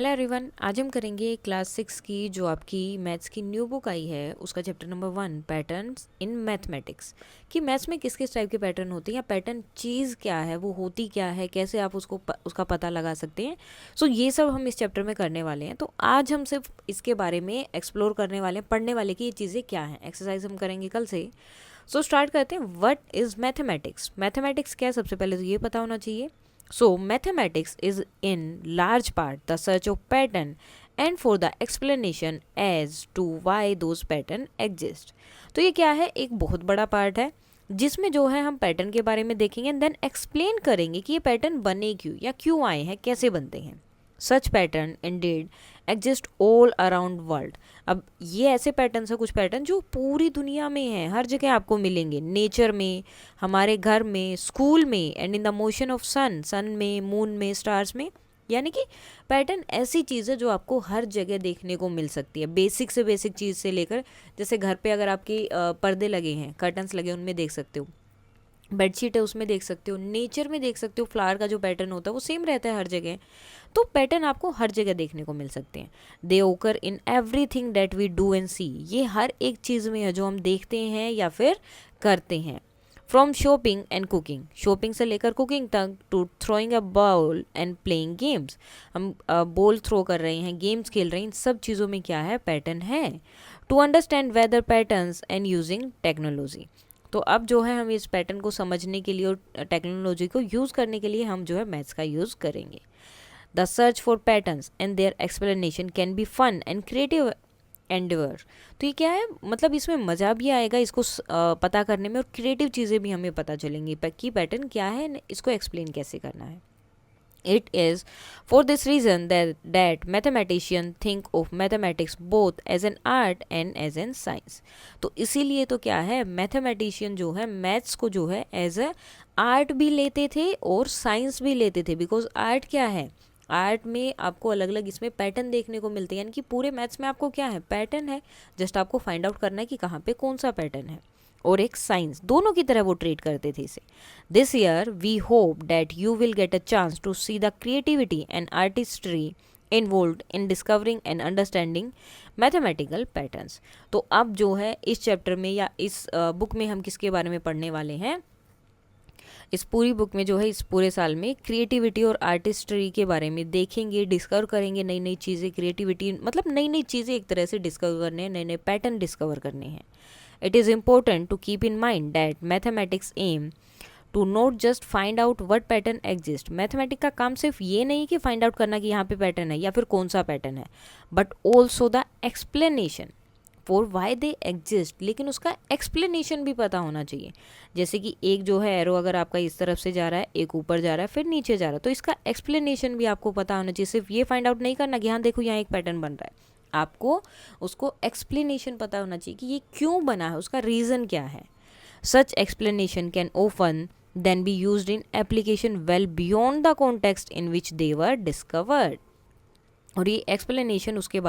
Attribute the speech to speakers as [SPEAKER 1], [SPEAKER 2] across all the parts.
[SPEAKER 1] Hello everyone, आज हम करेंगे क्लास 6 की जो आपकी मैथ्स की न्यू बुक आई है उसका chapter number 1 patterns in mathematics कि मैथ्स में किस किस टाइप के पैटर्न होते हैं या पैटर्न चीज़ क्या है, वो होती क्या है, कैसे आप उसका पता लगा सकते हैं। सो ये सब हम इस चैप्टर में करने वाले हैं। तो आज हम सिर्फ इसके बारे में एक्सप्लोर करने वाले हैं, पढ़ने वाले कि ये चीज़ें क्या हैं। एक्सरसाइज हम करेंगे कल से। सो स्टार्ट करते हैं। What is mathematics? मैथमेटिक्स क्या है, सबसे पहले तो ये पता होना चाहिए। So, mathematics is in large part the search of pattern and for the explanation as to why those pattern exist. तो ये क्या है, एक बहुत बड़ा पार्ट है जिसमें जो है हम पैटर्न के बारे में देखेंगे, देन एक्सप्लेन करेंगे कि ये पैटर्न बने क्यों या क्यों आए हैं, कैसे बनते हैं। Such pattern indeed exist all around world. अब ये ऐसे पैटर्न है, कुछ पैटर्न जो पूरी दुनिया में हैं, हर जगह आपको मिलेंगे, नेचर में, हमारे घर में, स्कूल में, and in the motion of sun में, मून में, स्टार्स में। यानी कि पैटर्न ऐसी चीज़ है जो आपको हर जगह देखने को मिल सकती है, बेसिक से बेसिक चीज़ से लेकर, जैसे घर पे अगर आपके पर्दे लगे हैं, कर्टन्स लगे, उनमें देख सकते हो, बेडशीट है उसमें देख सकते हो, नेचर में देख सकते हो, फ्लावर का जो पैटर्न होता है वो सेम रहता है हर जगह। तो पैटर्न आपको हर जगह देखने को मिल सकते हैं। They occur in everything that we do and see. ये हर एक चीज़ में है जो हम देखते हैं या फिर करते हैं। From shopping and cooking, shopping से लेकर कुकिंग तक, to throwing a ball and playing games, हम बॉल थ्रो कर रहे हैं, गेम्स खेल रहे हैं, इन सब चीज़ों में क्या है, पैटर्न है। To understand weather patterns and using technology. तो अब जो है हम इस पैटर्न को समझने के लिए और टेक्नोलॉजी को यूज़ करने के लिए हम जो है मैथ्स का यूज़ करेंगे। The search for patterns and their explanation can be fun and creative endeavour. तो ये क्या है, मतलब इसमें मज़ा भी आएगा इसको पता करने में, और क्रिएटिव चीज़ें भी हमें पता चलेंगी कि पैटर्न क्या है, इसको एक्सप्लेन कैसे करना है। It is for this reason that mathematicians think of mathematics both as an art and as an science. तो इसीलिए तो क्या है, मैथमेटिशियन जो है मैथ्स को जो है एज अ आर्ट भी लेते थे और साइंस भी लेते थे। बिकॉज आर्ट क्या है, आर्ट में आपको अलग अलग इसमें पैटर्न देखने को मिलते हैं, यानी कि पूरे मैथ्स में आपको क्या है, पैटर्न है, जस्ट आपको फाइंड आउट करना है कि कहाँ पे कौन सा पैटर्न है। और एक साइंस, दोनों की तरह वो ट्रीट करते थे इसे। This year we hope that you will get a chance to see the creativity and artistry involved in discovering and understanding mathematical patterns. तो अब जो है इस चैप्टर में या इस बुक में हम किसके बारे में पढ़ने वाले हैं, इस पूरी बुक में जो है, इस पूरे साल में क्रिएटिविटी और आर्टिस्ट्री के बारे में देखेंगे, डिस्कवर करेंगे, नई नई चीज़ें, क्रिएटिविटी मतलब नई नई चीज़ें एक तरह से डिस्कवर करने हैं, नए नए पैटर्न डिस्कवर करने हैं। It is important to keep in mind that mathematics aim to not just find out what pattern exists. Mathematics का काम सिर्फ ये नहीं कि फाइंड आउट करना कि यहाँ पे पैटर्न है या फिर कौन सा पैटर्न है, but also the explanation for why they exist. लेकिन उसका एक्सप्लेनेशन भी पता होना चाहिए। जैसे कि एक जो है एरो अगर आपका इस तरफ से जा रहा है, एक ऊपर जा रहा है, फिर नीचे जा रहा है, तो इसका एक्सप्लेनेशन भी आपको पता होना चाहिए। सिर्फ ये फाइंड आउट नहीं करना कि हाँ देखो यहाँ एक पैटर्न बन रहा है, आपको उसको एक्सप्लेनेशन पता होना चाहिए कि ये क्यों बना है, उसका रीज़न क्या है। Such explanation can often then be used in application well beyond the context in which they were discovered. और ये एक्सप्लेनेशन उसके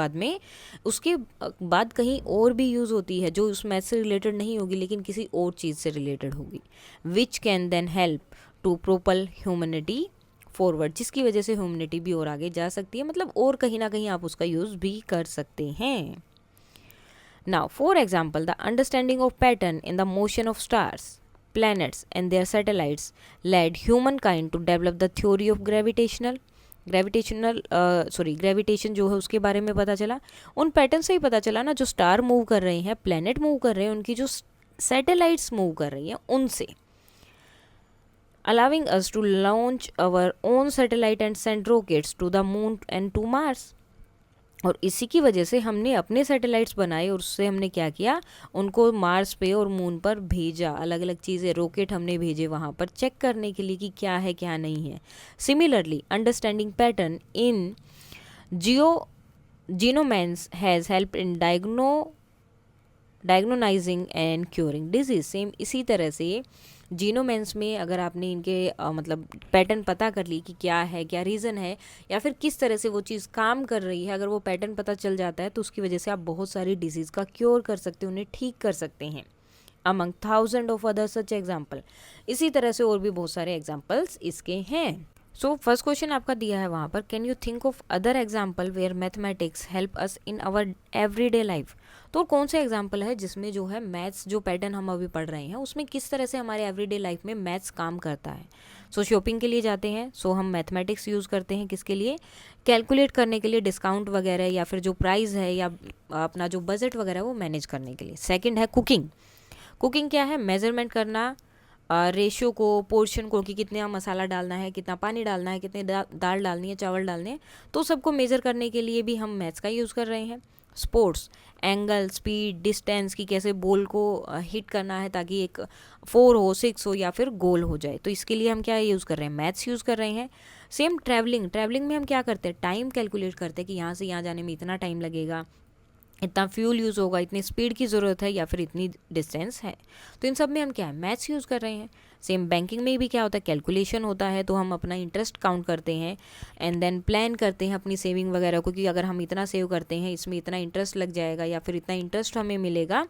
[SPEAKER 1] बाद कहीं और भी यूज़ होती है जो उस मैथ से रिलेटेड नहीं होगी लेकिन किसी और चीज़ से रिलेटेड होगी, which can then help to propel humanity forward, जिसकी वजह से ह्यूमनिटी भी और आगे जा सकती है, मतलब और कहीं ना कहीं आप उसका यूज़ भी कर सकते हैं। Now for example, the understanding of pattern in the motion of stars, planets and their satellites led humankind to develop the theory of gravitation जो है उसके बारे में पता चला। उन पैटर्न से ही पता चला ना, जो स्टार मूव कर रहे हैं, प्लैनेट मूव कर रहे हैं, उनकी जो सैटेलाइट्स मूव कर रही हैं उनसे, allowing us to launch our own satellite and send rockets to the moon and to Mars. और इसी की वजह से हमने अपने सैटेलाइट्स बनाए और उससे हमने क्या किया, उनको मार्स पे और मून पर भेजा, अलग अलग चीज़ें, रॉकेट हमने भेजे वहाँ पर चेक करने के लिए कि क्या है क्या नहीं है। Similarly understanding pattern in genomes has help in diagnosing and curing disease. Same इसी तरह से जीनोमेंस में अगर आपने इनके मतलब पैटर्न पता कर ली कि क्या है, क्या रीज़न है, या फिर किस तरह से वो चीज़ काम कर रही है, अगर वो पैटर्न पता चल जाता है तो उसकी वजह से आप बहुत सारी डिजीज़ का क्योर कर सकते हैं, उन्हें ठीक कर सकते हैं। Among 1000 of other such example, इसी तरह से और भी बहुत सारे एग्जाम्पल्स इसके हैं। सो फर्स्ट क्वेश्चन आपका दिया है वहाँ पर, can you think of other example where mathematics help us in our everyday life. तो कौन सा एग्जाम्पल है जिसमें जो है मैथ्स, जो पैटर्न हम अभी पढ़ रहे हैं उसमें किस तरह से हमारे एवरीडे लाइफ में मैथ्स काम करता है। सो शॉपिंग के लिए जाते हैं, सो हम मैथमेटिक्स यूज़ करते हैं किसके लिए, कैलकुलेट करने के लिए, डिस्काउंट वगैरह या फिर जो प्राइस है या अपना जो बजट वगैरह वो मैनेज करने के लिए। सेकेंड है कुकिंग। कुकिंग क्या है, मेजरमेंट करना रेशियो को, पोर्शन को, कि कितना मसाला डालना है, कितना पानी डालना है, कितने दाल डालनी है, चावल डालने हैं, तो सबको मेज़र करने के लिए भी हम मैथ्स का यूज़ कर रहे हैं। स्पोर्ट्स, एंगल, स्पीड, डिस्टेंस, की कैसे बॉल को हिट करना है ताकि एक 4 हो, 6 हो या फिर गोल हो जाए, तो इसके लिए हम क्या यूज़ कर रहे हैं, मैथ्स यूज़ कर रहे हैं। सेम ट्रैवलिंग, ट्रैवलिंग में हम क्या करते हैं, टाइम कैलकुलेट करते हैं कि यहाँ से यहाँ जाने में इतना टाइम लगेगा, इतना फ्यूल यूज़ होगा, इतनी स्पीड की ज़रूरत है या फिर इतनी डिस्टेंस है, तो इन सब में हम क्या है, मैथ्स यूज़ कर रहे हैं। सेम बैंकिंग में भी क्या होता है, कैलकुलेशन होता है, तो हम अपना इंटरेस्ट काउंट करते हैं एंड देन प्लान करते हैं अपनी सेविंग वगैरह को, कि अगर हम इतना सेव करते हैं इसमें इतना इंटरेस्ट लग जाएगा या फिर इतना इंटरेस्ट हमें मिलेगा,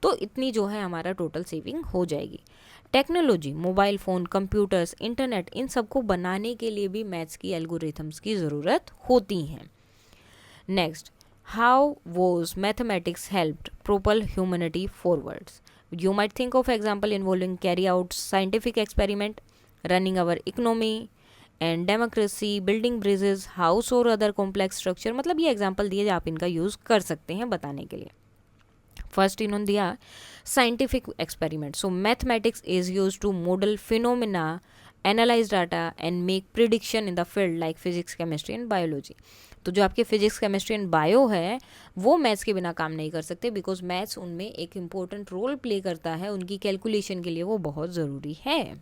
[SPEAKER 1] तो इतनी जो है हमारा टोटल सेविंग हो जाएगी। Technology, mobile phone, computers, internet, इन सबको बनाने के लिए भी मैथ्स की एल्गोरिथम्स की ज़रूरत होती हैं। Next, how was mathematics helped propel humanity forwards? You might think of example involving carry out scientific experiment, running our economy and democracy, building bridges, house और other complex structure। मतलब ये example दिए आप इनका यूज़ कर सकते हैं बताने के लिए। फर्स्ट इन्होंने दिया scientific experiment. So mathematics is use to model phenomena, analyse data and make prediction in the field like physics, chemistry and biology. तो जो आपके फिजिक्स, केमिस्ट्री एंड बायो है वो मैथ्स के बिना काम नहीं कर सकते, बिकॉज मैथ्स उनमें एक इम्पोर्टेंट रोल प्ले करता है, उनकी कैलकुलेशन के लिए वो बहुत ज़रूरी है।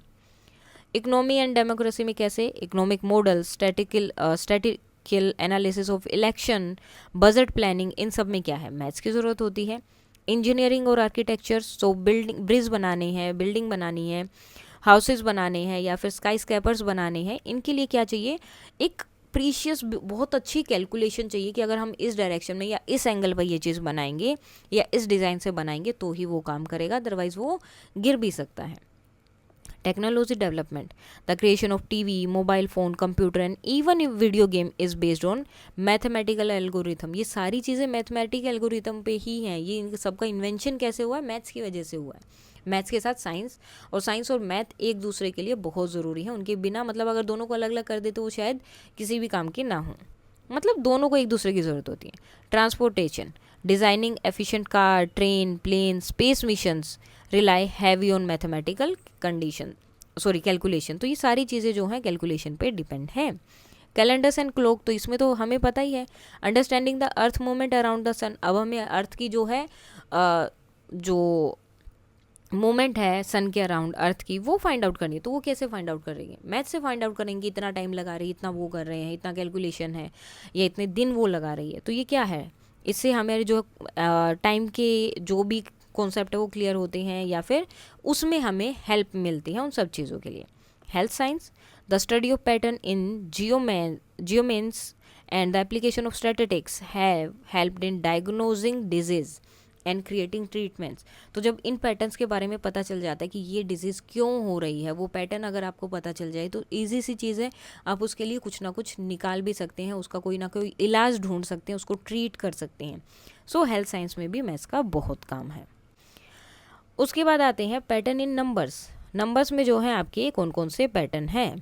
[SPEAKER 1] इकोनॉमी एंड डेमोक्रेसी में कैसे, economic model, statistical analysis of election, budget planning, इन सब में क्या है, मैथ्स की ज़रूरत होती है। इंजीनियरिंग और आर्किटेक्चर, सो बिल्डिंग, ब्रिज बनाने हैं, बिल्डिंग बनानी है, हाउसेज बनाने हैं या फिर स्काई स्कैपर्स बनाने हैं, इनके लिए क्या चाहिए, एक प्रीशियस बहुत अच्छी कैलकुलेशन चाहिए कि अगर हम इस डायरेक्शन में या इस एंगल पर ये चीज़ बनाएंगे या इस डिज़ाइन से बनाएंगे तो ही वो काम करेगा, अदरवाइज वो गिर भी सकता है। Technology development, the creation of TV, mobile phone, computer and even video game is based on mathematical algorithm. ये सारी चीज़ें मैथमेटिकल एल्गोरिथम पे ही हैं। ये इन सबका इन्वेंशन कैसे हुआ है, मैथ्स की वजह से हुआ है। मैथ्स के साथ साइंस, और साइंस और मैथ एक दूसरे के लिए बहुत ज़रूरी है। उनके बिना, मतलब अगर दोनों को अलग अलग कर दे तो वो शायद किसी भी काम की ना हो, मतलब दोनों को एक दूसरे की ज़रूरत होती है। Transportation, designing efficient car, train, plane, space missions rely heavy on mathematical calculation. तो ये सारी चीज़ें जो हैं कैलकुलेशन पे डिपेंड है। कैलेंडर्स एंड क्लॉक, तो इसमें तो हमें पता ही है। Understanding the earth movement around the sun, अब हमें अर्थ की जो है जो मोमेंट है सन के अराउंड अर्थ की, वो फाइंड आउट करनी है। तो वो कैसे फाइंड आउट करेंगे, मैथ से फाइंड आउट करेंगे, इतना टाइम लगा रही है, इतना वो कर रहे हैं, इतना कैलकुलेशन है, या इतने दिन वो लगा रही है। तो ये क्या है, इससे हमारे जो टाइम के जो भी कॉन्सेप्ट है वो क्लियर होते हैं, या फिर उसमें हमें हेल्प मिलती है उन सब चीज़ों के लिए। Health science, the study of pattern in genomes and the application of statistics have helped in diagnosing disease and creating treatments. तो जब इन पैटर्न्स के बारे में पता चल जाता है कि ये डिजीज़ क्यों हो रही है, वो पैटर्न अगर आपको पता चल जाए तो ईजी सी चीज़ है, आप उसके लिए कुछ ना कुछ निकाल भी सकते हैं, उसका कोई ना कोई इलाज ढूंढ सकते हैं, उसको ट्रीट कर सकते हैं। सो हेल्थ साइंस में भी मैथ्स का बहुत काम है। उसके बाद आते हैं पैटर्न इन नंबर्स। नंबर्स में जो है आपके कौन कौन से पैटर्न हैं।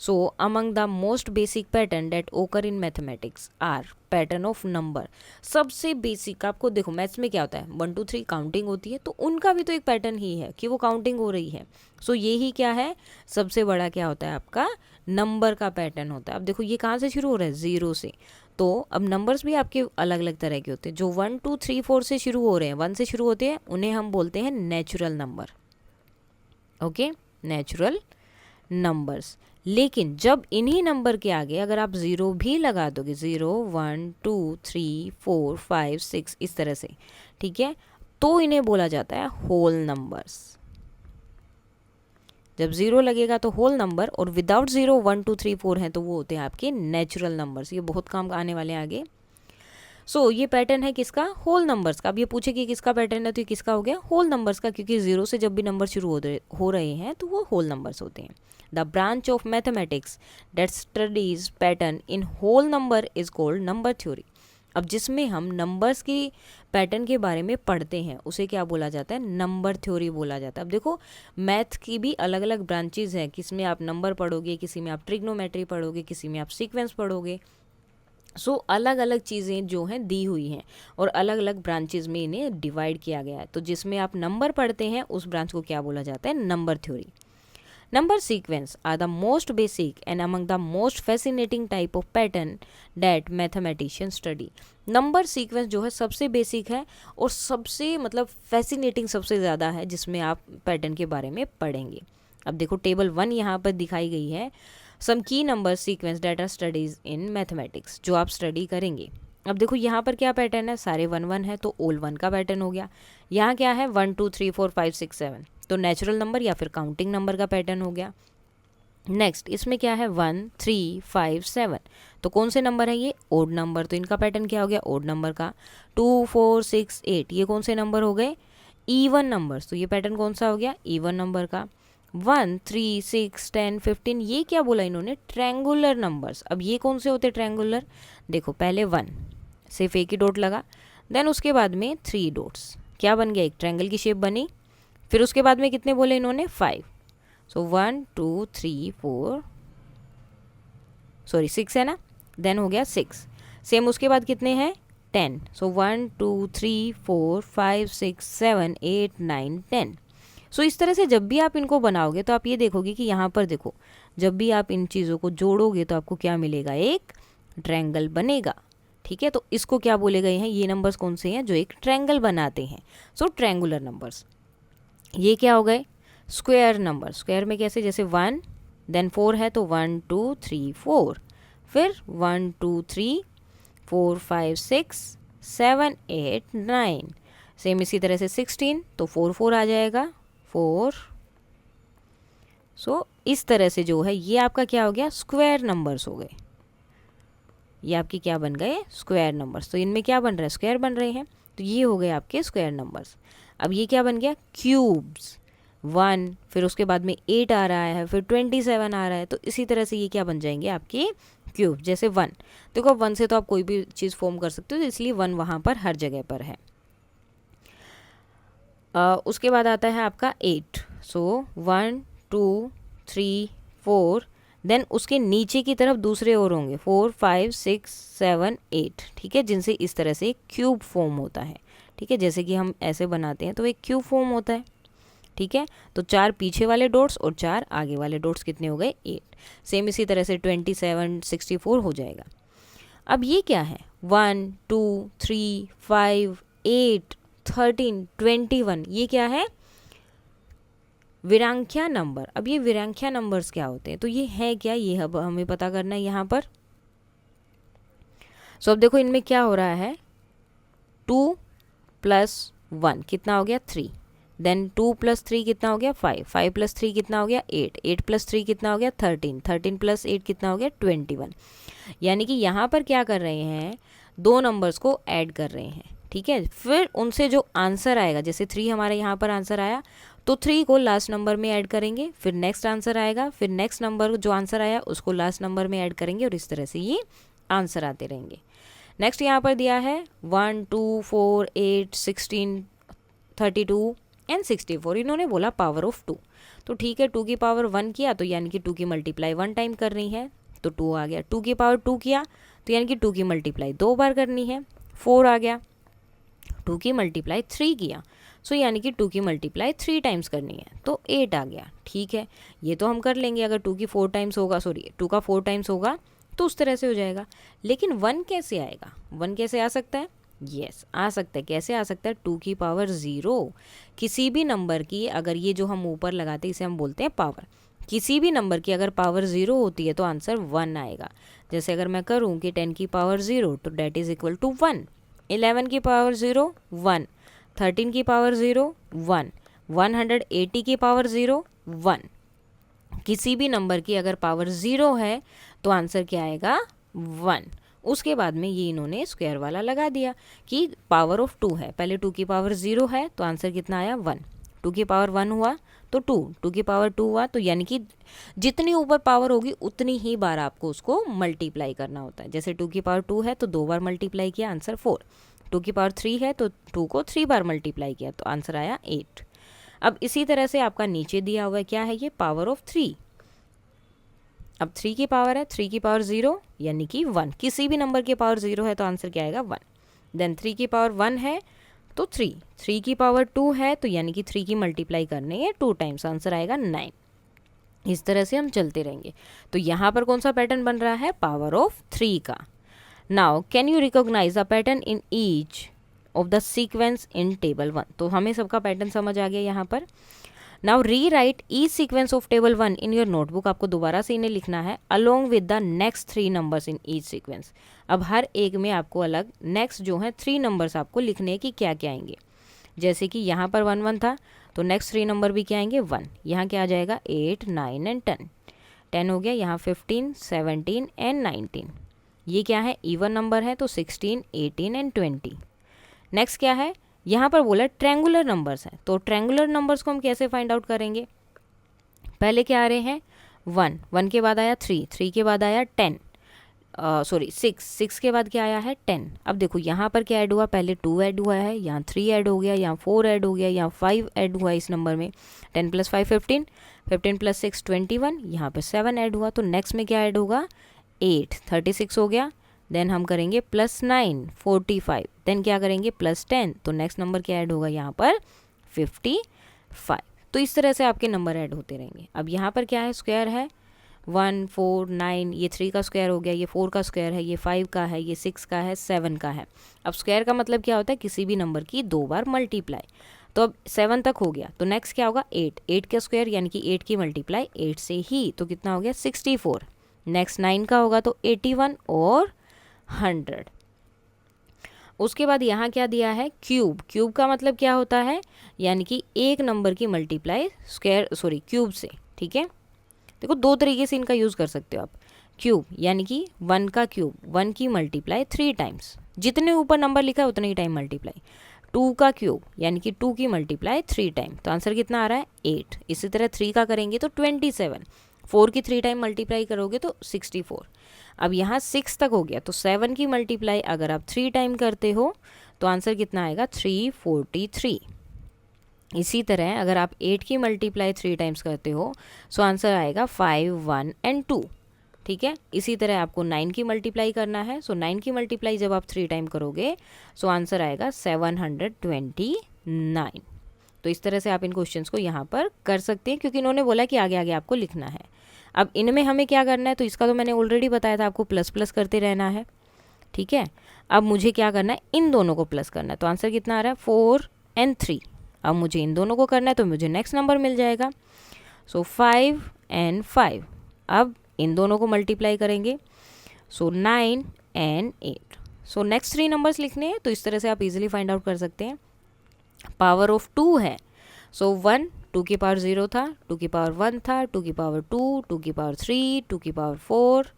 [SPEAKER 1] So among the most basic pattern that occur in mathematics are pattern of number। सबसे बेसिक, आपको देखो मैथ्स में क्या होता है, 1 2 3 काउंटिंग होती है, तो उनका भी तो एक पैटर्न ही है कि वो काउंटिंग हो रही है। सो ये ही क्या है, सबसे बड़ा क्या होता है आपका, नंबर का पैटर्न होता है। अब देखो ये कहाँ से शुरू हो रहा है, 0 से। तो अब नंबर्स भी आपके अलग अलग तरह के होते हैं। जो 1 2 3 4 से शुरू हो रहे हैं, 1 से शुरू होते हैं, उन्हें हम बोलते हैं natural number. Okay, natural numbers. लेकिन जब इन्हीं नंबर के आगे अगर आप 0 भी लगा दोगे, 0 1 2 3 4 5 6 इस तरह से, ठीक है, तो इन्हें बोला जाता है होल नंबर्स। जब 0 लगेगा तो होल नंबर, और विदाउट 0 1 2 3 4 हैं तो वो होते हैं आपके नेचुरल नंबर्स। ये बहुत काम आने वाले हैं आगे। सो ये पैटर्न है किसका, होल नंबर्स का। अब ये पूछे कि किसका पैटर्न है, तो ये किसका हो गया, होल नंबर्स का, क्योंकि जीरो से जब भी नंबर शुरू हो रहे हैं तो वो होल नंबर्स होते हैं। The branch of mathematics that studies pattern in whole number is called number theory. अब जिसमें हम नंबर्स की पैटर्न के बारे में पढ़ते हैं उसे क्या बोला जाता है, नंबर थ्योरी बोला जाता है। अब देखो मैथ की भी अलग अलग ब्रांचेज हैं, किसी में आप नंबर पढ़ोगे, किसी में आप ट्रिग्नोमेट्री पढ़ोगे, किसी में आप सीक्वेंस पढ़ोगे। सो अलग अलग चीज़ें जो हैं दी हुई हैं और अलग अलग ब्रांचेज में इन्हें डिवाइड किया गया है। तो जिसमें आप नंबर पढ़ते हैं उस ब्रांच को क्या बोला जाता है, number theory. Number sequence are the most basic and among the most fascinating type of pattern that mathematicians study. Number sequence जो है सबसे बेसिक है और सबसे मतलब फैसिनेटिंग सबसे ज़्यादा है जिसमें आप पैटर्न के बारे में पढ़ेंगे। अब देखो टेबल 1 यहाँ पर दिखाई गई है, some key number sequence that are studies in mathematics, जो आप स्टडी करेंगे। अब देखो यहाँ पर क्या पैटर्न है, सारे 1 1 है तो ऑल 1 का पैटर्न हो गया। यहाँ क्या है 1 2 3 4 5 6 7, तो नेचुरल नंबर या फिर काउंटिंग नंबर का पैटर्न हो गया। नेक्स्ट इसमें क्या है 1 3 5 7, तो कौन से नंबर है ये, ओड नंबर, तो इनका पैटर्न क्या हो गया, ओड नंबर का। 2 4 6 8, ये कौन से नंबर हो गए, इवन नंबर्स, तो ये पैटर्न कौन सा हो गया, इवन नंबर का। 1 3 6 10 15, ये क्या बोला इन्होंने, ट्रैंगुलर नंबर्स। अब ये कौन से होते ट्रैंगुलर, देखो पहले 1 सिर्फ एक ही डॉट लगा, देन उसके बाद में 3 डॉट्स, क्या बन गया, एक ट्रैंगल की शेप बनी। फिर उसके बाद में कितने बोले इन्होंने, 5, सो 1 2 3 4 सॉरी 6 है ना, देन हो गया 6। सेम उसके बाद कितने हैं 10, सो 1 2 3 4 5 6 7 8 9 10। सो इस तरह से जब भी आप इनको बनाओगे तो आप ये देखोगे कि यहाँ पर देखो जब भी आप इन चीज़ों को जोड़ोगे तो आपको क्या मिलेगा, एक ट्रैंगल बनेगा। ठीक है, तो इसको क्या बोले गए हैं, ये नंबर्स कौन से हैं जो एक ट्रैंगल बनाते हैं, सो ट्रैंगुलर नंबर्स। ये क्या हो गए, स्क्वायर नंबर। स्क्वायर में कैसे, जैसे 1 देन 4 है तो 1 2 3 4, फिर 1 2 3 4 5 6 7 8 9, सेम इसी तरह से 16 तो 4 4 आ जाएगा 4। सो इस तरह से जो है ये आपका क्या हो गया, स्क्वायर नंबर्स हो गए, ये आपके क्या बन गए, स्क्वायर नंबर्स। तो इनमें क्या बन रहा है, स्क्वायर बन रहे हैं, तो ये हो गए आपके स्क्वायर नंबर्स। अब ये क्या बन गया, क्यूब्स। 1 फिर उसके बाद में 8 आ रहा है, फिर 27 आ रहा है, तो इसी तरह से ये क्या बन जाएंगे आपके क्यूब। जैसे 1, देखो 1 से तो आप कोई भी चीज़ फॉर्म कर सकते हो, तो इसलिए 1 वहाँ पर हर जगह पर है। उसके बाद आता है आपका 8, सो 1 2 3 4, देन उसके नीचे की तरफ दूसरे और होंगे 4 5 6 7 8, ठीक है, जिनसे इस तरह से एक क्यूब फॉर्म होता है। ठीक है, जैसे कि हम ऐसे बनाते हैं तो एक क्यूब फॉर्म होता है। ठीक है, तो 4 पीछे वाले डॉट्स और 4 आगे वाले डॉट्स कितने हो गए, 8। सेम इसी तरह से 27 64 हो जाएगा। अब ये क्या है, 1 2 3 5 8 13 21, ये क्या है, विरांख्या नंबर। अब ये विरांख्या नंबर्स क्या होते हैं, तो ये है क्या, ये अब हमें पता करना है यहाँ पर। सो अब देखो इनमें क्या हो रहा है, 2 + 1 कितना हो गया, 3, देन 2 + 3 कितना हो गया, 5, 5 + 3 कितना हो गया, 8, 8 + 3 कितना हो गया, 13, 13 + 8 कितना हो गया, 21। यानी कि यहाँ पर क्या कर रहे हैं, दो नंबर्स को ऐड कर रहे हैं। ठीक है, फिर उनसे जो आंसर आएगा, जैसे 3 हमारे यहाँ पर आंसर आया तो 3 को लास्ट नंबर में ऐड करेंगे, फिर नेक्स्ट आंसर आएगा, फिर नेक्स्ट नंबर जो आंसर आया उसको लास्ट नंबर में ऐड करेंगे, और इस तरह से ये आंसर आते रहेंगे। नेक्स्ट यहाँ पर दिया है 1 2 4 8 16 32 एंड 64, इन्होंने बोला पावर ऑफ 2, तो ठीक है 2 की पावर 1 किया तो यानी कि 2 की मल्टीप्लाई 1 टाइम करनी है, तो 2 आ गया। 2 की पावर 2 किया तो यानी कि 2 की मल्टीप्लाई 2 बार करनी है, 4 आ गया। 2 की मल्टीप्लाई 3 किया, सो यानी कि 2 की मल्टीप्लाई 3 टाइम्स करनी है, तो 8 आ गया। ठीक है, ये तो हम कर लेंगे, अगर 2 की 4 टाइम्स होगा, सॉरी 2 का 4 टाइम्स होगा तो उस तरह से हो जाएगा। लेकिन 1 कैसे आएगा, 1 कैसे आ सकता है, यस आ सकता है। कैसे आ सकता है, 2 की पावर 0, किसी भी नंबर की अगर ये जो हम ऊपर लगाते हैं इसे हम बोलते हैं पावर, किसी भी नंबर की अगर पावर 0 होती है तो आंसर 1 आएगा। जैसे अगर मैं करूँ कि 10 की पावर 0 तो डेट इज़ इक्वल टू 1, 11 की पावर 0 1, 13 की पावर 0 1, 180 की पावर 0 1। किसी भी नंबर की अगर पावर 0 है तो आंसर क्या आएगा, 1। उसके बाद में ये इन्होंने स्क्वायर वाला लगा दिया कि पावर ऑफ 2 है, पहले 2 की पावर 0 है तो आंसर कितना आया 1, 2 की पावर 1 हुआ तो 2, 2 की पावर 2 हुआ, तो यानी कि जितनी ऊपर पावर होगी उतनी ही बार आपको उसको मल्टीप्लाई करना होता है। जैसे 2 की पावर 2 है तो 2 बार मल्टीप्लाई किया, आंसर 4, 2 की पावर 3 है तो 2 को 3 बार मल्टीप्लाई किया तो आंसर आया 8। अब इसी तरह से आपका नीचे दिया हुआ है क्या है ये, पावर ऑफ 3। अब 3 की पावर है, 3 की पावर 0 यानी कि 1, किसी भी नंबर की पावर 0 है तो आंसर क्या आएगा 1। देन 3 की पावर 1 है तो 3, 3 की पावर 2 है तो यानी कि 3 की मल्टीप्लाई करनी है 2 टाइम्स, आंसर आएगा 9। इस तरह से हम चलते रहेंगे। तो यहाँ पर कौन सा पैटर्न बन रहा है, पावर ऑफ 3 का। Now can you recognise the pattern in each of the sequence in table 1। तो हमें सबका पैटर्न समझ आ गया यहाँ पर। नाउ री right each sequence of table 1 in your notebook, आपको दोबारा से इन्हें लिखना है along with the next 3 numbers in each sequence. अब हर एक में आपको अलग नेक्स्ट जो है 3 नंबर्स आपको लिखने हैं कि क्या क्या आएंगे। जैसे कि यहाँ पर 1 1 था तो नेक्स्ट 3 नंबर भी क्या आएंगे 1, यहाँ क्या आ जाएगा 8 9 एंड 10, 10 हो गया, यहाँ 15 17 एंड 19, ये क्या है इवन नंबर है तो 16 18 एंड 20। नेक्स्ट क्या है, यहाँ पर बोला ट्रैंगुलर नंबर्स हैं, तो ट्रैंगुलर नंबर्स को हम कैसे फाइंड आउट करेंगे, पहले क्या आ रहे हैं 1, 1 के बाद आया 3, 3 के बाद आया 10, 6, 6 के बाद क्या आया है 10। अब देखो यहाँ पर क्या ऐड हुआ, पहले 2 ऐड हुआ है, यहाँ 3 ऐड हो गया, यहाँ 4 ऐड हो गया, यहाँ 5 ऐड हुआ इस नंबर में, 10 + 5 15, 15 + 6 21, यहाँ पर 7 ऐड हुआ, तो नेक्स्ट में क्या ऐड होगा 8, 36 हो गया। देन हम करेंगे +9 45, देन क्या करेंगे +10, तो नेक्स्ट नंबर क्या ऐड होगा यहाँ पर 55। तो इस तरह से आपके नंबर ऐड होते रहेंगे। अब यहाँ पर क्या है, स्क्वायर है 1 4 9, ये 3 का स्क्वायर हो गया, ये 4 का स्क्वायर है, ये 5 का है, ये 6 का है, 7 का है। अब स्क्वायर का मतलब क्या होता है, किसी भी नंबर की 2 बार मल्टीप्लाई। तो अब 7 तक हो गया, तो नेक्स्ट क्या होगा 8, 8 का स्क्वायर यानी कि 8 की मल्टीप्लाई 8 से ही, तो कितना हो गया 64। नेक्स्ट 9 का होगा तो 81 और 100। उसके बाद यहाँ क्या दिया है क्यूब, क्यूब का मतलब क्या होता है, यानी कि एक नंबर की मल्टीप्लाई क्यूब से, ठीक है। देखो 2 तरीके से इनका यूज़ कर सकते हो आप। क्यूब यानी कि 1 का क्यूब, 1 की मल्टीप्लाई 3 टाइम्स, जितने ऊपर नंबर लिखा है उतने ही टाइम मल्टीप्लाई। 2 का क्यूब यानी कि 2 की मल्टीप्लाई 3 टाइम, तो आंसर कितना आ रहा है 8। इसी तरह 3 का करेंगे तो 27, 4 की 3 टाइम मल्टीप्लाई करोगे तो 64। अब यहाँ 6 तक हो गया, तो 7 की मल्टीप्लाई अगर आप 3 टाइम करते हो तो आंसर कितना आएगा 343। इसी तरह अगर आप 8 की मल्टीप्लाई 3 टाइम्स करते हो सो आंसर आएगा 5 1 एंड 2, ठीक है। इसी तरह आपको 9 की मल्टीप्लाई करना है, सो 9 की मल्टीप्लाई जब आप 3 टाइम करोगे सो आंसर आएगा 729। तो इस तरह से आप इन क्वेश्चंस को यहाँ पर कर सकते हैं, क्योंकि इन्होंने बोला कि आगे आगे आपको लिखना है। अब इनमें हमें क्या करना है, तो इसका तो मैंने ऑलरेडी बताया था, आपको प्लस प्लस करते रहना है, ठीक है। अब मुझे क्या करना है, इन दोनों को प्लस करना है, तो आंसर कितना आ रहा है 4 एंड 3। अब मुझे इन दोनों को करना है तो मुझे नेक्स्ट नंबर मिल जाएगा, सो 5 एंड 5। अब इन दोनों को मल्टीप्लाई करेंगे, सो 9 एंड 8। सो नेक्स्ट 3 नंबर्स लिखने हैं, तो इस तरह से आप इजीली फाइंड आउट कर सकते हैं। पावर ऑफ 2 है, सो 1 2 की पावर 0 था, 2 की पावर 1 था, 2 की पावर 2, 2 की पावर 3, 2 की पावर 4,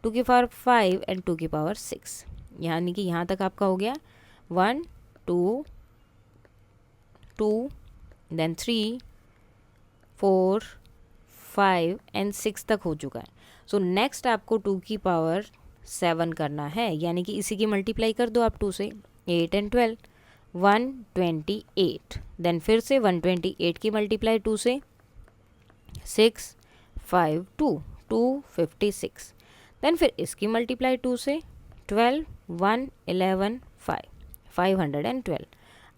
[SPEAKER 1] 2 की पावर 5 एंड 2 की पावर 6, यानी कि यहाँ तक आपका हो गया 1 2 2 देन 3 4 5 एंड 6 तक हो चुका है। सो नेक्स्ट आपको 2 की पावर 7 करना है, यानी कि इसी की मल्टीप्लाई कर दो आप 2 से, 8 एंड 12 128। देन फिर से 128 की मल्टीप्लाई 2 से 6 5 2 256। देन फिर इसकी मल्टीप्लाई 2 से 12 1 11 5 512।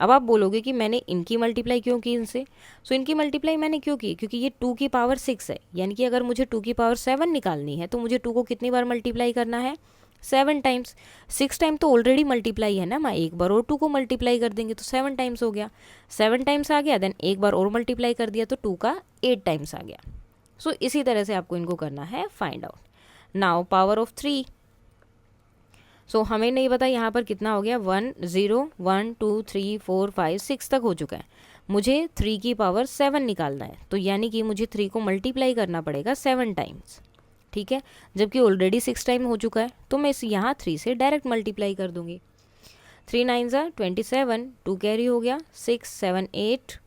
[SPEAKER 1] अब आप बोलोगे कि मैंने इनकी मल्टीप्लाई क्यों की इनसे, सो इनकी मल्टीप्लाई मैंने क्यों की, क्योंकि ये 2 की पावर 6 है, यानी कि अगर मुझे 2 की पावर 7 निकालनी है तो मुझे 2 को कितनी बार मल्टीप्लाई करना है 7 टाइम्स। 6 टाइम तो ऑलरेडी मल्टीप्लाई है ना, मैं एक बार और 2 को मल्टीप्लाई कर देंगे तो 7 टाइम्स हो गया, 7 टाइम्स आ गया, देन एक बार और मल्टीप्लाई कर दिया तो 2 का 8 टाइम्स आ गया। सो इसी तरह से आपको इनको करना है find out. Now power of 3, सो हमें नहीं पता यहाँ पर कितना हो गया, 1 0 1 2 3 4 5 6 तक हो चुका है, मुझे 3 की पावर 7 निकालना है, तो यानी कि मुझे 3 को मल्टीप्लाई करना पड़ेगा 7 टाइम्स, ठीक है, जबकि ऑलरेडी 6 टाइम हो चुका है, तो मैं इस यहाँ 3 से डायरेक्ट मल्टीप्लाई कर दूंगी। 3 9 27, 2 कैरी हो गया, 6 7 8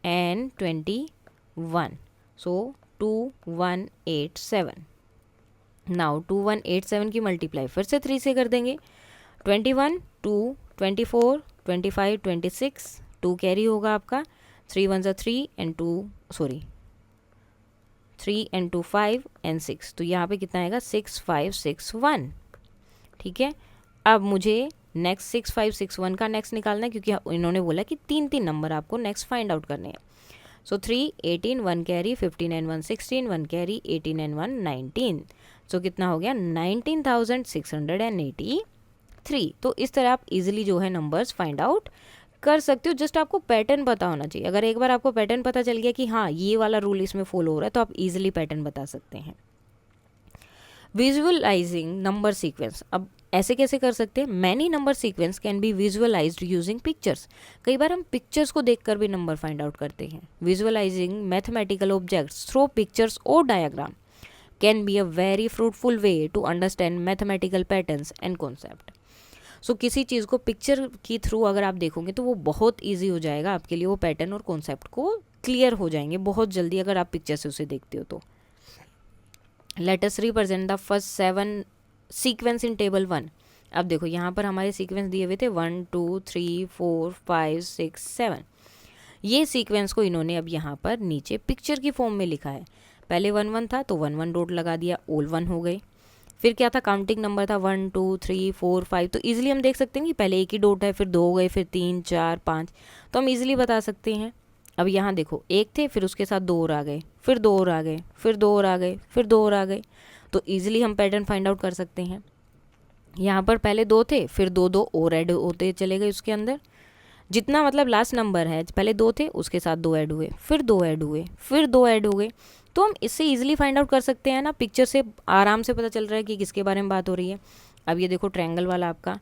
[SPEAKER 1] एंड 21, सो 2187। नाउ 2187 की मल्टीप्लाई फिर से 3 से कर देंगे। 21 2 24 25 26, 2 कैरी होगा आपका, 3 1 3 एंड 2 सॉरी 3 एंड 2 5 एंड 6, तो यहाँ पे कितना आएगा 6561। ठीक है, अब मुझे नेक्स्ट 6561 का नेक्स्ट निकालना है, क्योंकि इन्होंने बोला कि 3 नंबर आपको नेक्स्ट फाइंड आउट करने हैं। सो 3 18 1 कैरी, 15 एंड 1 16, 1 कैरी, 18 एंड 1 19, सो कितना हो गया 19,683। तो इस तरह आप इजीली जो है नंबर्स फाइंड आउट कर सकते हो। जस्ट आपको पैटर्न पता होना चाहिए। अगर एक बार आपको पैटर्न पता चल गया कि हाँ ये वाला रूल इसमें फॉलो हो रहा है, तो आप इजीली पैटर्न बता सकते हैं। विजुअलाइजिंग नंबर सीक्वेंस, अब ऐसे कैसे कर सकते हैं? Many number sequence can be visualised using pictures. कई बार हम पिक्चर्स को देखकर भी नंबर फाइंड आउट करते हैं। Visualizing mathematical objects through pictures और diagram can be a very fruitful way to understand mathematical patterns and concept. So किसी चीज़ को पिक्चर की थ्रू अगर आप देखोगे तो वो बहुत ईजी हो जाएगा आपके लिए, वो पैटर्न और कॉन्सेप्ट को क्लियर हो जाएंगे बहुत जल्दी अगर आप पिक्चर से उसे देखते हो तो। Let us represent the first 7 sequence in table 1। अब देखो यहाँ पर हमारे सीक्वेंस दिए हुए थे 1 2 3 4 5 6 7। ये सीक्वेंस को इन्होंने अब यहाँ पर नीचे पिक्चर की फॉर्म में लिखा है। पहले 1 1 था तो 1 1 डॉट लगा दिया, ऑल 1 हो गए। फिर क्या था, काउंटिंग नंबर था 1 2 3 4 5, तो इजीली हम देख सकते हैं कि पहले एक ही डॉट है, फिर 2 हो गए, फिर 3 4 5, तो हम इजीली बता सकते हैं। अब यहाँ देखो एक थे, फिर उसके साथ 2 और आ गए, फिर 2 और आ गए, फिर 2 और आ गए, फिर 2 और आ गए, तो ईजिली हम पैटर्न फाइंड आउट कर सकते हैं। यहाँ पर पहले 2 थे, फिर 2 2 और ऐड होते चले गए उसके अंदर, जितना मतलब लास्ट नंबर है, पहले 2 थे उसके साथ 2 ऐड हुए, फिर 2 ऐड हुए, फिर 2 ऐड हो गए, तो हम इससे इजीली फाइंड आउट कर सकते हैं ना। पिक्चर से आराम से पता चल रहा है कि किसके बारे में बात हो रही है। अब ये देखो ट्रायंगल वाला आपका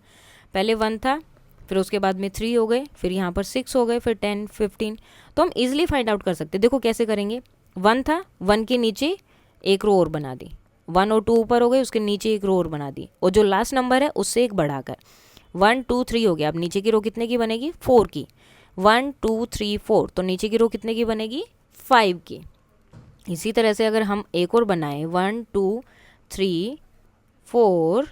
[SPEAKER 1] पहले 1 था, फिर उसके बाद में 3 हो गए, फिर यहाँ पर 6 हो गए, फिर 10 15, तो हम इजीली फाइंड आउट कर सकते हैं। देखो कैसे करेंगे, 1 था, 1 के नीचे एक रो और बना दी, 1 और 2 ऊपर हो गए, उसके नीचे एक रो और बना दी, और जो लास्ट नंबर है उससे एक बढ़ाकर 1 2 3 हो गया। अब नीचे की रो कितने की बनेगी, 4 की, 1 2 3 4, तो नीचे की रो कितने की बनेगी, 5 की। इसी तरह से अगर हम एक और बनाएं 1 2 3 4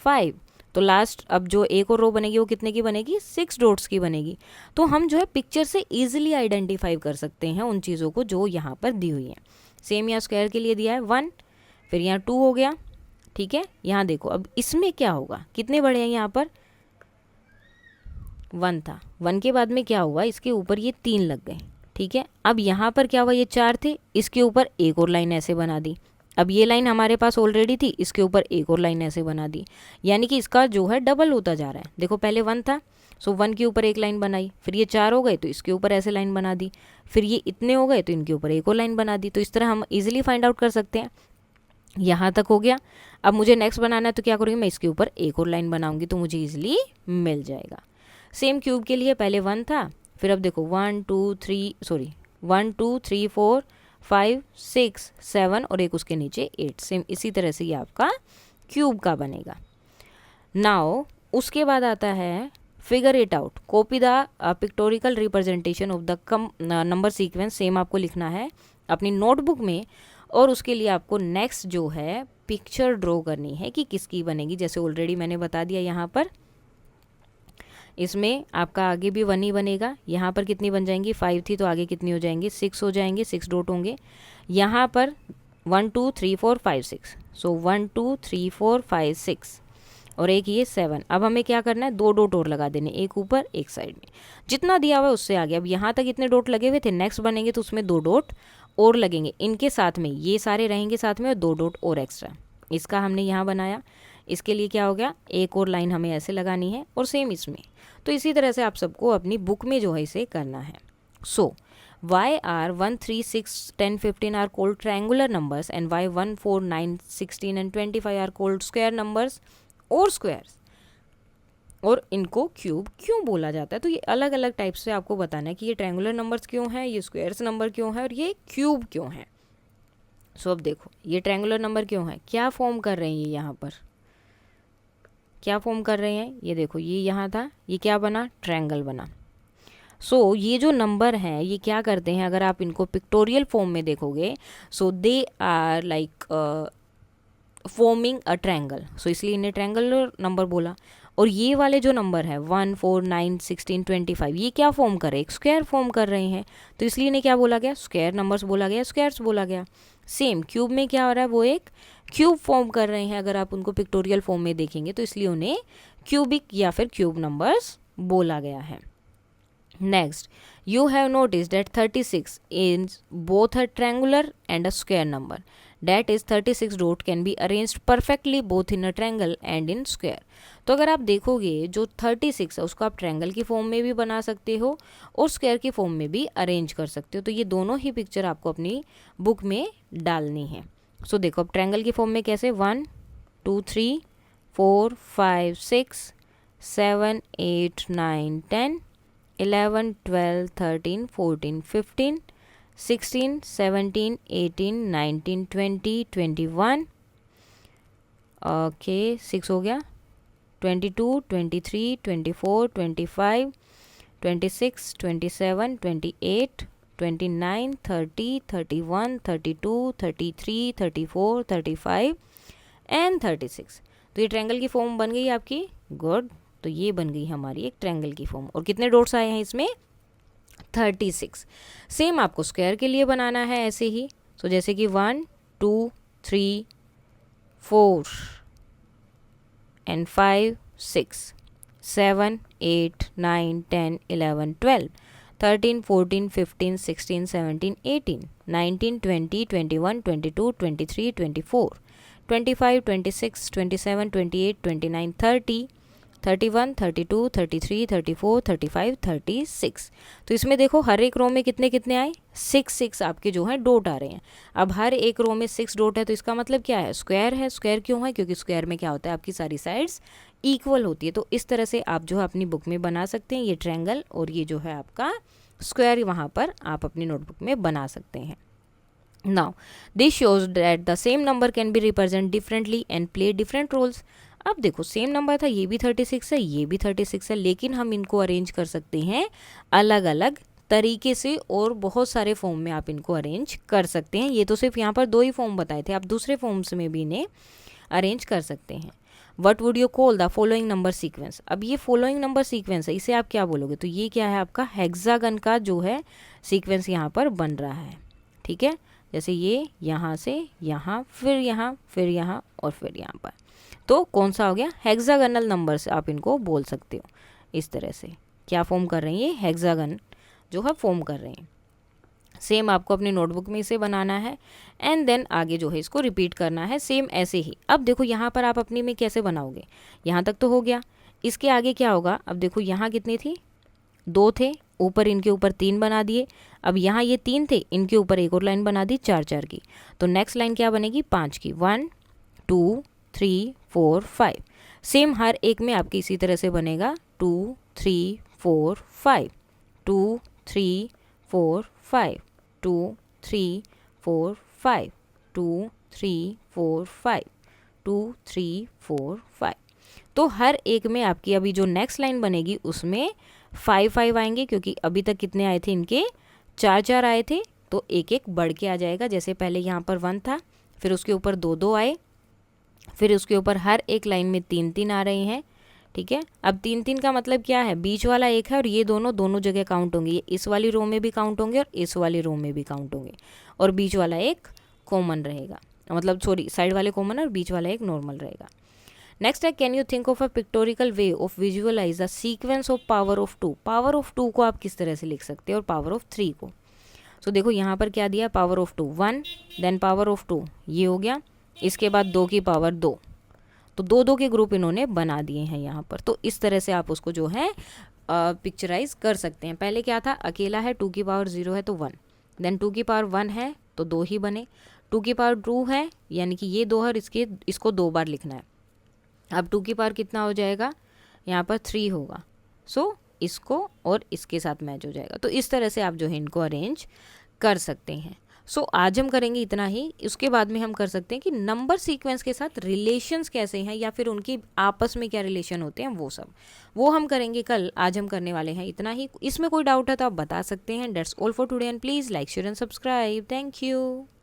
[SPEAKER 1] 5, तो लास्ट अब जो एक और रो बनेगी वो कितने की बनेगी, 6 डॉट्स की बनेगी। तो हम जो है पिक्चर से इजीली आइडेंटिफाई कर सकते हैं उन चीज़ों को जो यहाँ पर दी हुई हैं। सेम यहाँ स्क्वायर के लिए दिया है 1, फिर यहाँ 2 हो गया, ठीक है। यहाँ देखो अब इसमें क्या होगा, कितने बड़े हैं, यहाँ पर 1 था, 1 के बाद में क्या हुआ, इसके ऊपर ये 3 लग गए, ठीक है। अब यहाँ पर क्या हुआ, ये 4 थे, इसके ऊपर एक और लाइन ऐसे बना दी। अब ये लाइन हमारे पास ऑलरेडी थी, इसके ऊपर एक और लाइन ऐसे बना दी, यानी कि इसका जो है डबल होता जा रहा है। देखो पहले 1 था, सो 1 के ऊपर एक लाइन बनाई, फिर ये 4 हो गए तो इसके ऊपर ऐसे लाइन बना दी, फिर ये इतने हो गए तो इनके ऊपर एक और लाइन बना दी। तो इस तरह हम इजीली फाइंड आउट कर सकते हैं। यहाँ तक हो गया। अब मुझे नेक्स्ट बनाना है तो क्या करूँगी, मैं इसके ऊपर एक और लाइन बनाऊंगी तो मुझे ईजिली मिल जाएगा। सेम क्यूब के लिए पहले 1 था, फिर अब देखो 1 2 3 4 5 6 7 और एक उसके नीचे 8। सेम इसी तरह से ये आपका क्यूब का बनेगा। नाउ उसके बाद आता है figure it out, copy the pictorial representation of the number sequence. Same आपको लिखना है अपनी नोटबुक में, और उसके लिए आपको नेक्स्ट जो है पिक्चर ड्रॉ करनी है कि किसकी बनेगी। जैसे ऑलरेडी मैंने बता दिया, यहाँ पर इसमें आपका आगे भी 1 ही बनेगा। यहाँ पर कितनी बन जाएंगी, 5 थी तो आगे कितनी हो जाएंगी, 6 हो जाएंगे, 6 डॉट होंगे। यहाँ पर 1 2 3 4 5 6, सो 1 2 3 4 5 6 और एक ये 7। अब हमें क्या करना है, 2 डॉट और लगा देने, एक ऊपर एक साइड में, जितना दिया हुआ है उससे आगे। अब यहाँ तक इतने डॉट लगे हुए थे, नेक्स्ट बनेंगे तो उसमें 2 डॉट और लगेंगे, इनके साथ में ये सारे रहेंगे साथ में और 2 डॉट और एक्स्ट्रा। इसका हमने यहाँ बनाया, इसके लिए क्या हो गया, एक और लाइन हमें ऐसे लगानी है, और सेम इसमें। तो इसी तरह से आप सबको अपनी बुक में जो है इसे करना है। सो why are 1 3 6 10 15 are called triangular numbers and why 1 4 9 16 and 25 are called square numbers और squares, और इनको क्यूब क्यों बोला जाता है। तो ये अलग अलग टाइप से आपको बताना है कि ये ट्रायंगुलर नंबर्स क्यों हैं, ये स्क्वायर्स नंबर क्यों है, और ये क्यूब क्यों है। सो अब देखो ये ट्रायंगुलर नंबर क्यों है, क्या फॉर्म कर रहे हैं ये यहाँ पर, क्या फॉर्म कर रहे हैं, ये देखो ये यहाँ था, ये क्या बना, ट्रायंगल बना। सो ये जो नंबर हैं ये क्या करते हैं, अगर आप इनको पिक्टोरियल फॉर्म में देखोगे, so they are like forming a triangle, so इसलिए इन्हें ट्रायंगुलर नंबर बोला। और ये वाले जो नंबर है 1, 4, 9, 16, 25, ये क्या फॉर्म कर रहे हैं, एक स्क्वायर फॉर्म कर रहे हैं, तो इसलिए इन्हें क्या बोला गया, स्क्वायर नंबर्स बोला गया, स्क्वायर्स बोला गया। सेम क्यूब में क्या हो रहा है, वो एक क्यूब फॉर्म कर रहे हैं, अगर आप उनको पिक्टोरियल फॉर्म में देखेंगे तो इसलिए उन्हें क्यूबिक या फिर क्यूब नंबर्स बोला गया है। Next, you have noticed that 36 is both a triangular and a square number. That is 36 dot can be arranged perfectly both in a triangle and in square. तो अगर आप देखोगे जो 36 है उसको आप ट्रायंगल की फॉर्म में भी बना सकते हो और स्क्वायर की फॉर्म में भी अरेंज कर सकते हो। तो ये दोनों ही पिक्चर आपको अपनी बुक में डालनी है। सो देखो अब ट्रायंगल की फॉर्म में कैसे, 1, 2, 3, 4, 5, 6, 7, 8, 9, 10, 11, 12, 13, 14, 15, 16, 17, 18, 19, 20, 21, ओके 6 हो गया, 22, 23, 24, 25, 26, 27, 28, 29, 30, 31, 32, 33, 34, 35 एंड 36। तो ये ट्रायंगल की फॉर्म बन गई आपकी, गुड। तो ये बन गई हमारी एक ट्रायंगल की फॉर्म। और कितने डॉट्स आए हैं इसमें, 36। सेम आपको स्क्वायर के लिए बनाना है ऐसे ही। सो जैसे कि 1, 2, 3, 4 एंड 5, 6, 7, 8, 9, 10, 11, 12, 13, 14, 15, 16, 17, 18, 19, 20, 21, 22, 23, 24, 25, 26, 27, 28, 29, 30, 31, 32, 33, 34, 35, 36। तो इसमें देखो हर एक रो में कितने कितने आए, 6 आपके जो हैं डॉट आ रहे हैं। अब हर एक रो में 6 डॉट है तो इसका मतलब क्या है, स्क्वायर है। स्क्वायर क्यों है, क्योंकि स्क्वायर में क्या होता है, आपकी सारी साइड्स इक्वल होती है। तो इस तरह से आप जो है अपनी बुक में बना सकते हैं, ये ट्रायंगल और ये जो है आपका स्क्वायर वहाँ पर आप अपनी नोटबुक में बना सकते हैं। Now, this shows that the same number can be represented differently and play different roles. अब देखो सेम नंबर था, ये भी 36 है, ये भी 36 है, लेकिन हम इनको अरेंज कर सकते हैं अलग अलग तरीके से और बहुत सारे फॉर्म में आप इनको अरेंज कर सकते हैं। ये तो सिर्फ यहाँ पर 2 ही फॉर्म बताए थे, आप दूसरे फॉर्म्स में भी इन्हें अरेंज कर सकते हैं। What would you call the following number sequence. अब ये फॉलोइंग नंबर सीक्वेंस है, इसे आप क्या बोलोगे, तो ये क्या है आपका हेक्सागन का जो है सीक्वेंस यहाँ पर बन रहा है। ठीक है, जैसे ये यहाँ से यहाँ, फिर यहाँ, फिर यहाँ और फिर यहाँ पर, तो कौन सा हो गया, हेक्सागनल नंबर से आप इनको बोल सकते हो। इस तरह से क्या फॉर्म कर रहे हैं, ये हेक्सागन जो है फॉर्म कर रहे हैं। सेम आपको अपनी नोटबुक में इसे बनाना है एंड देन आगे जो है इसको रिपीट करना है सेम ऐसे ही। अब देखो यहाँ पर आप अपनी में कैसे बनाओगे, यहाँ तक तो हो गया, इसके आगे क्या होगा। अब देखो यहाँ कितनी थी, 2 थे, ऊपर इनके ऊपर 3 बना दिए। अब यहाँ ये 3 थे, इनके ऊपर एक और लाइन बना दी 4 की। तो नेक्स्ट लाइन क्या बनेगी, 5 की, 1, 2, 3, 4, 5। सेम हर एक में आपकी इसी तरह से बनेगा 2, 3, 4, 5, 2, 3, 4, 5, 2, 3, 4, 5, 2, 3, 4, 5, 2, 3, 4, 5। तो हर एक में आपकी अभी जो नेक्स्ट लाइन बनेगी उसमें 5 आएंगे, क्योंकि अभी तक कितने आए थे, इनके 4 आए थे, तो एक एक बढ़ के आ जाएगा। जैसे पहले यहाँ पर 1 था, फिर उसके ऊपर 2 आए, फिर उसके ऊपर हर एक लाइन में 3 आ रहे हैं। ठीक है, अब 3 का मतलब क्या है, बीच वाला एक है और ये दोनों जगह काउंट होंगे, ये इस वाली रो में भी काउंट होंगे और इस वाली रो में भी काउंट होंगे, और बीच वाला एक कॉमन रहेगा, मतलब सॉरी साइड वाले कॉमन और बीच वाला एक नॉर्मल रहेगा। नेक्स्ट है, can you think of a pictorial way of visualise the sequence of power of 2। Power of 2 को आप किस तरह से लिख सकते हैं और पावर ऑफ 3 को। सो देखो यहाँ पर क्या दिया, power of 2 1, then power of 2 ये हो गया, इसके बाद 2 की पावर 2, तो 2 के ग्रुप इन्होंने बना दिए हैं यहाँ पर। तो इस तरह से आप उसको जो है पिक्चराइज कर सकते हैं। पहले क्या था, अकेला है, 2 की पावर 0 है तो 1, देन 2 की पावर 1 है तो 2 ही बने, 2 की पावर 2 है यानी कि ये 2 है, इसको 2 बार लिखना है। अब 2 की पावर कितना हो जाएगा, यहाँ पर 3 होगा, सो इसको और इसके साथ मैच हो जाएगा। तो इस तरह से आप जो है इनको अरेंज कर सकते हैं। सो आज हम करेंगे इतना ही। उसके बाद में हम कर सकते हैं कि नंबर सीक्वेंस के साथ रिलेशंस कैसे हैं या फिर उनकी आपस में क्या रिलेशन होते हैं, वो सब वो हम करेंगे कल। आज हम करने वाले हैं इतना ही। इसमें कोई डाउट है तो आप बता सकते हैं। That's all for today and please like share and subscribe. Thank you.